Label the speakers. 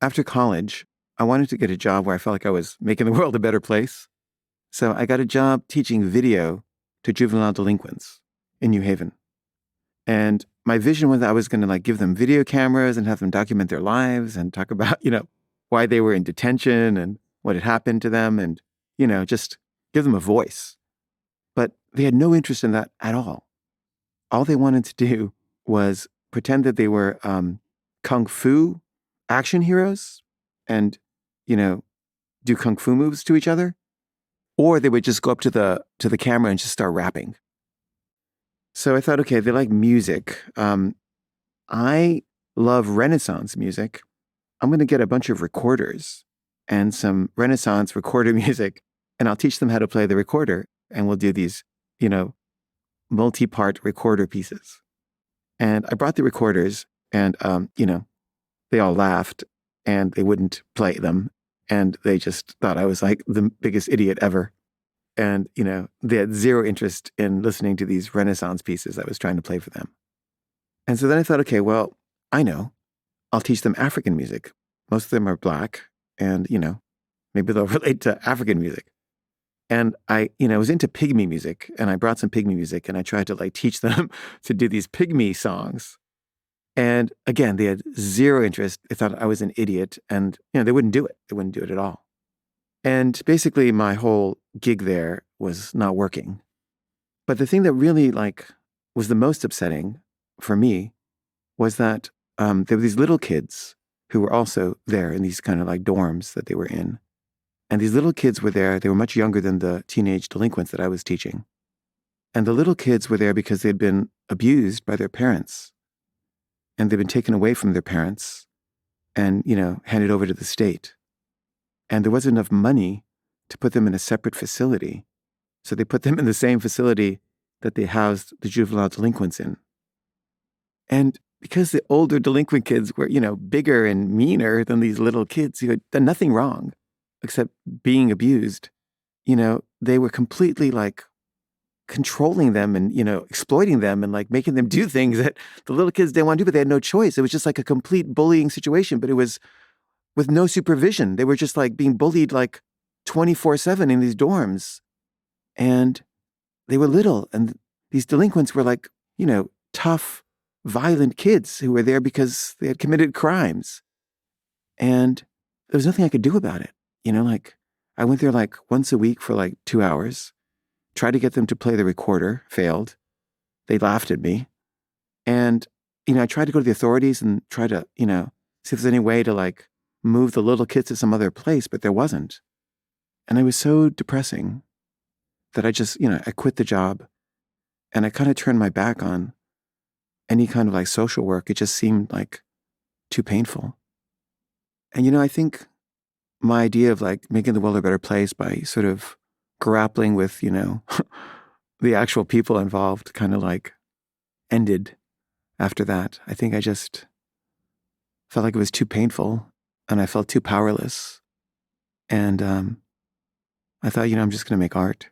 Speaker 1: after college, I wanted to get a job where I felt like I was making the world a better place. So I got a job teaching video to juvenile delinquents in New Haven. And my vision was that I was going to like give them video cameras and have them document their lives and talk about, why they were in detention and what had happened to them and, just give them a voice. But they had no interest in that at all. All they wanted to do was pretend that they were kung fu action heroes and, do kung fu moves to each other. Or they would just go up to the camera and just start rapping. So I thought, okay, they like music. I love Renaissance music. I'm going to get a bunch of recorders and some Renaissance recorder music, and I'll teach them how to play the recorder. And we'll do these, multi-part recorder pieces. And I brought the recorders and, they all laughed and they wouldn't play them. And they just thought I was like the biggest idiot ever. And, they had zero interest in listening to these Renaissance pieces I was trying to play for them. And so then I thought, okay, well, I know. I'll teach them African music. Most of them are Black and, maybe they'll relate to African music. And I, was into pygmy music and I brought some pygmy music and I tried to like teach them to do these pygmy songs. And again, they had zero interest. They thought I was an idiot and, they wouldn't do it. They wouldn't do it at all. And basically my whole gig there was not working. But the thing that really was the most upsetting for me was that there were these little kids who were also there in these kind of like dorms that they were in. And these little kids were there. They were much younger than the teenage delinquents that I was teaching. And the little kids were there because they'd been abused by their parents. And they'd been taken away from their parents and, handed over to the state. And there wasn't enough money to put them in a separate facility. So they put them in the same facility that they housed the juvenile delinquents in. And because the older delinquent kids were, bigger and meaner than these little kids who had done nothing wrong except being abused, they were completely controlling them and, exploiting them and making them do things that the little kids didn't want to do, but they had no choice. It was just a complete bullying situation, but it was with no supervision. They were just being bullied 24/7 in these dorms. And they were little. And these delinquents were tough, violent kids who were there because they had committed crimes. And there was nothing I could do about it. I went there once a week for 2 hours, tried to get them to play the recorder, failed. They laughed at me. And, I tried to go to the authorities and try to, see if there's any way to move the little kids to some other place, but there wasn't. And it was so depressing that I just, I quit the job and I kind of turned my back on any kind of social work. It just seemed too painful. And, I think my idea of making the world a better place by sort of grappling with, the actual people involved kind of ended after that. I think I just felt like it was too painful and I felt too powerless. And I thought, I'm just going to make art.